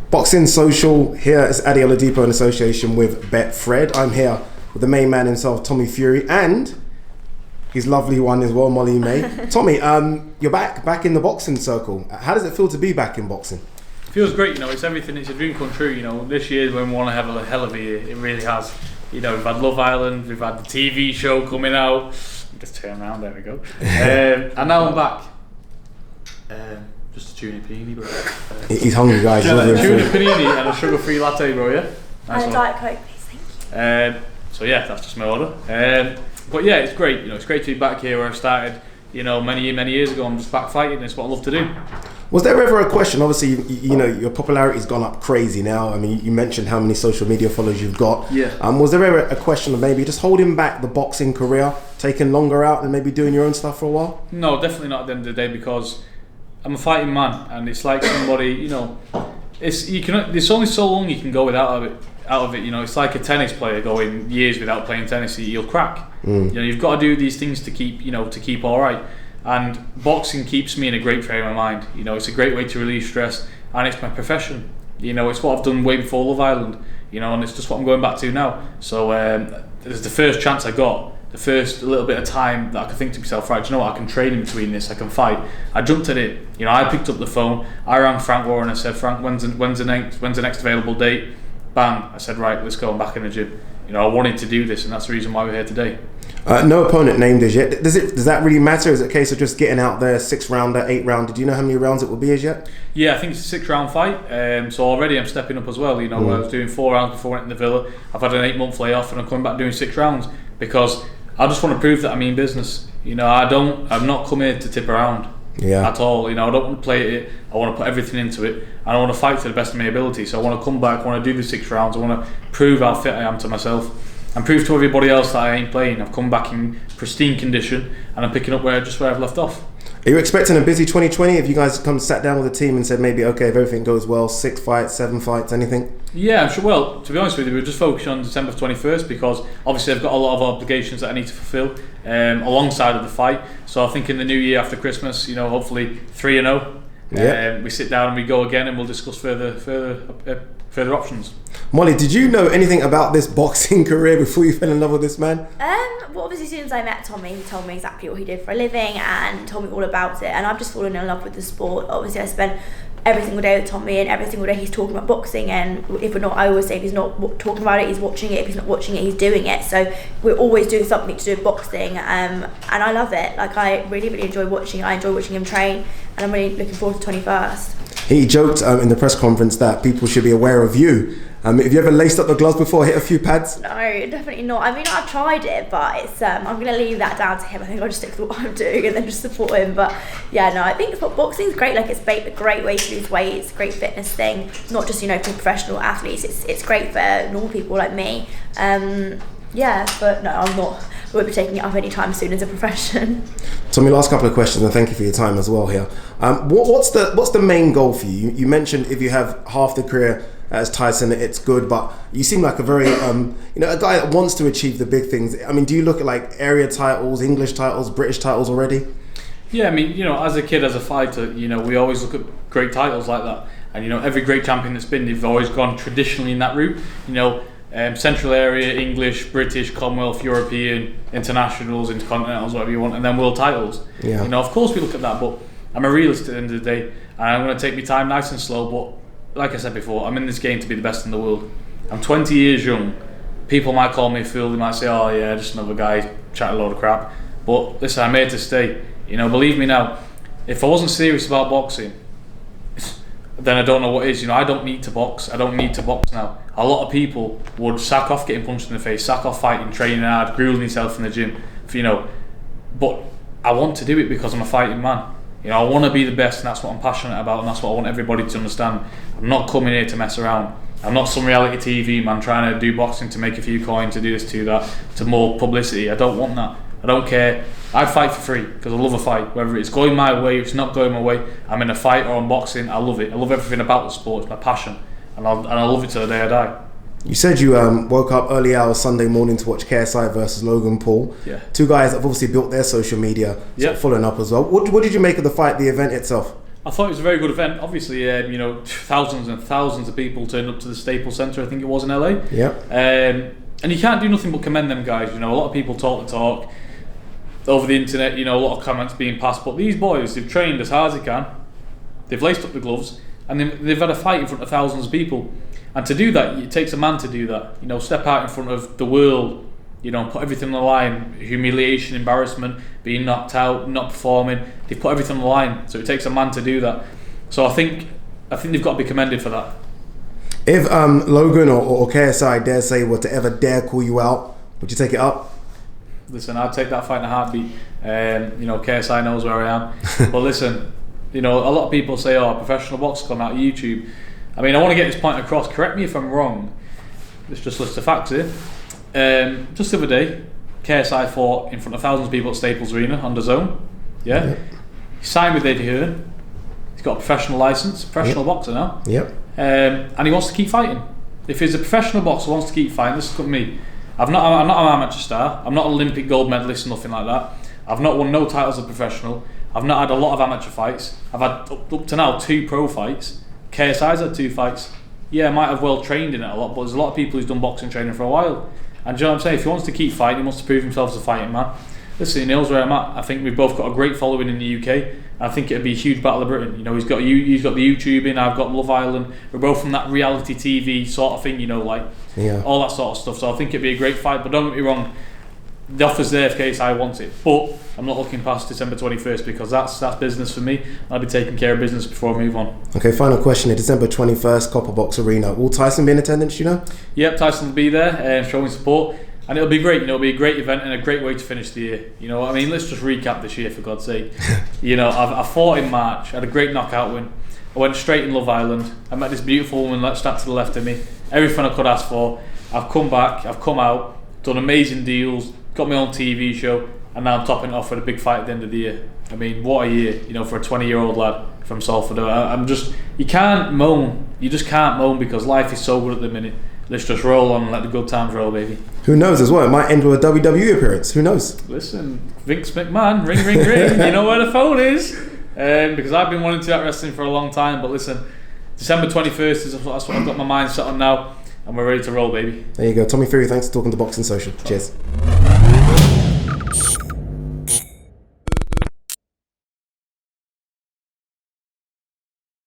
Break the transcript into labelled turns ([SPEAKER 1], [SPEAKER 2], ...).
[SPEAKER 1] Boxing Social here is Adi Oladipo in association with Betfred. I'm here with the main man himself, Tommy Fury, and his lovely one as well, Molly May. Tommy, you're back in the boxing circle. How does it feel to be back in boxing?
[SPEAKER 2] Feels great, it's everything. It's a dream come true. This year when we want to have a hell of a year, it really has. We've had Love Island, we've had the TV show coming out. Just turn around, there we go. And now I'm back. Just a tuna panini, bro.
[SPEAKER 1] He's hungry, guys.
[SPEAKER 2] Tuna panini and a sugar-free latte, bro. Yeah. Nice
[SPEAKER 3] and a Diet Coke, please, thank you.
[SPEAKER 2] So yeah, that's just my order. But yeah, it's great. It's great to be back here where I started. Many years ago. I'm just back fighting. It's what I love to do.
[SPEAKER 1] Was there ever a question? Obviously, your popularity's gone up crazy now. I mean, you mentioned how many social media followers you've got.
[SPEAKER 2] Yeah.
[SPEAKER 1] Was there ever a question of maybe just holding back the boxing career, taking longer out, and maybe doing your own stuff for a while?
[SPEAKER 2] No, definitely not at the end of the day, because I'm a fighting man, and it's like somebody. There's only so long you can go without it. It's like a tennis player going years without playing tennis. You'll crack. You've got to do these things to keep all right. And boxing keeps me in a great frame of mind. It's a great way to relieve stress, and it's my profession. It's what I've done way before Love Island. And it's just what I'm going back to now. So there's the first chance I got, the first little bit of time that I could think to myself, right, do you know what, I can train in between this, I can fight. I jumped at it. I picked up the phone, I rang Frank Warren and I said, Frank, when's the next available date? Bang, I said, right, let's go, I'm back in the gym. I wanted to do this, and that's the reason why we're here today.
[SPEAKER 1] No opponent named as yet. Does that really matter? Is it a case of just getting out there, 6-rounder, 8-rounder? Do you know how many rounds it will be as yet?
[SPEAKER 2] Yeah, I think it's a 6-round fight. So already I'm stepping up as well. I was doing 4 rounds before I went in the Villa. I've had an 8-month layoff, and I'm coming back doing 6 rounds because I just want to prove that I mean business. I'm not come here to tip around.
[SPEAKER 1] Yeah.
[SPEAKER 2] At all. I don't want to play it. I want to put everything into it, and I want to fight to the best of my ability. So I want to come back, I want to do the 6 rounds, I want to prove how fit I am to myself and prove to everybody else that I ain't playing. I've come back in pristine condition, and I'm picking up where I've left off.
[SPEAKER 1] Are you expecting a busy 2020? If you guys sat down with the team and said maybe, okay, if everything goes well, 6 fights, 7 fights, anything?
[SPEAKER 2] Yeah, I'm sure. Well, to be honest with you, we're just focusing on December 21st because obviously I've got a lot of obligations that I need to fulfil alongside of the fight. So I think in the new year after Christmas, hopefully 3-0.
[SPEAKER 1] Yeah.
[SPEAKER 2] We sit down and we go again, and we'll discuss further options.
[SPEAKER 1] Molly, did you know anything about this boxing career before you fell in love with this man?
[SPEAKER 3] Well, obviously, as soon as I met Tommy, he told me exactly what he did for a living and told me all about it. And I've just fallen in love with the sport. Obviously, I spent every single day with Tommy, and every single day he's talking about boxing. And if we're not, I always say if he's not talking about it, he's watching it. If he's not watching it, he's doing it. So we're always doing something to do with boxing. And I love it. I really, really enjoy watching it. I enjoy watching him train, and I'm really looking forward to 21st. He
[SPEAKER 1] joked in the press conference that people should be aware of you. Have you ever laced up the gloves before, hit a few pads?
[SPEAKER 3] No, definitely not. I mean, I've tried it, but it's I'm going to leave that down to him. I think I'll just stick to what I'm doing and then just support him. But yeah, no, I think boxing's great. It's a great way to lose weight. It's a great fitness thing. Not just for professional athletes. It's great for normal people like me. Yeah, but no, I won't be taking it up anytime soon as a profession.
[SPEAKER 1] Tommy, last couple of questions, and thank you for your time as well here. What's the main goal for you? You mentioned if you have half the career as Tyson, it's good, but you seem like a very a guy that wants to achieve the big things. I mean, do you look at area titles, English titles, British titles already? Yeah,
[SPEAKER 2] I mean, as a kid, as a fighter, we always look at great titles like that, and every great champion that's been, they've always gone traditionally in that route. Central area, English, British, Commonwealth, European, internationals, intercontinentals, whatever you want, and then world titles.
[SPEAKER 1] Yeah.
[SPEAKER 2] Of course we look at that, but I'm a realist at the end of the day, and I'm going to take my time nice and slow. But like I said before, I'm in this game to be the best in the world. I'm 20 years young. People might call me a fool. They might say, "Oh yeah, just another guy chatting a load of crap." But listen, I'm here to stay. Believe me now. If I wasn't serious about boxing, then I don't know what is. I don't need to box. I don't need to box now. A lot of people would sack off getting punched in the face, sack off fighting, training hard, grueling himself in the gym. But I want to do it because I'm a fighting man. I want to be the best, and that's what I'm passionate about, and that's what I want everybody to understand. I'm not coming here to mess around. I'm not some reality TV man trying to do boxing to make a few coins, to do this, to that, to more publicity. I don't want that. I don't care. I fight for free because I love a fight. Whether it's going my way, if it's not going my way, I'm in a fight or I'm boxing. I love it. I love everything about the sport. It's my passion, and I love it till the day I die.
[SPEAKER 1] You said you woke up early hours Sunday morning to watch KSI versus Logan Paul.
[SPEAKER 2] Yeah.
[SPEAKER 1] Two guys that have obviously built their social media,
[SPEAKER 2] Yep.
[SPEAKER 1] following up as well. What did you make of the fight, the event itself?
[SPEAKER 2] I thought it was a very good event. Obviously, you know, thousands and thousands of people turned up to the Staples Center, I think it was in LA.
[SPEAKER 1] Yeah.
[SPEAKER 2] And you can't do nothing but commend them guys. You know, a lot of people talk the talk over the internet. You know, a lot of comments being passed, but these boys, they've trained as hard as they can. They've laced up the gloves, and they've had a fight in front of thousands of people. And to do that, it takes a man to do that. You know, step out in front of the world. You know, put everything on the line. Humiliation, embarrassment, being knocked out, not performing. They put everything on the line. So it takes a man to do that. So I think they've got to be commended for that.
[SPEAKER 1] If Logan or KSI, dare say, were to ever dare call you out, would you take it up?
[SPEAKER 2] Listen, I'd take that fight in a heartbeat. You know, KSI knows where I am. But listen, you know, a lot of people say, "Oh, professional boxers come out of YouTube." I mean, I want to get this point across. Correct me if I'm wrong. Let's just list the facts here. Just the other day, KSI fought in front of thousands of people at Staples Arena on the Zone. Yeah. He signed with Eddie Hearn. He's got a professional license, professional boxer now.
[SPEAKER 1] Yep.
[SPEAKER 2] And he wants to keep fighting. If he's a professional boxer who wants to keep fighting, this is me. I'm not an amateur star. I'm not an Olympic gold medalist, nothing like that. I've not won no titles as a professional. I've not had a lot of amateur fights. I've had up to now 2 pro fights. KSI's had 2 fights. Yeah, I might have well trained in it a lot, but there's a lot of people who's done boxing training for a while. And do you know what I'm saying? If he wants to keep fighting, he wants to prove himself as a fighting man. Listen, he knows where I'm at. I think we've both got a great following in the UK. I think it'd be a huge battle of Britain. You know, he's got the YouTubing, I've got Love Island. We're both from that reality TV sort of thing, you know, like all that sort of stuff. So I think it'd be a great fight. But don't get me wrong, the offer's there if KSI wants it. But I'm not looking past December 21st because that's business for me. I'll be taking care of business before I move on.
[SPEAKER 1] Okay, final question. December 21st, Copper Box Arena. Will Tyson be in attendance, do you know?
[SPEAKER 2] Yep, Tyson will be there showing support. And it'll be great, you know, it'll be a great event and a great way to finish the year. You know what I mean? Let's just recap this year, for God's sake. You know, I fought in March, I had a great knockout win. I went straight in Love Island. I met this beautiful woman that sat to the left of me. Everything I could ask for. I've come back, I've come out, done amazing deals, got my own TV show, and now I'm topping it off with a big fight at the end of the year. I mean, what a year, you know, for a 20-year-old lad from Salford. You can't moan. You just can't moan because life is so good at the minute. Let's just roll on and let the good times roll, baby.
[SPEAKER 1] Who knows as well? It might end with a WWE appearance. Who knows?
[SPEAKER 2] Listen, Vince McMahon, ring, ring, ring. You know where the phone is. Because I've been wanting to that wrestling for a long time. But listen, December 21st, that's what I've got my mind set on now. And we're ready to roll, baby.
[SPEAKER 1] There you go. Tommy Fury, thanks for talking to Boxing Social. Cheers.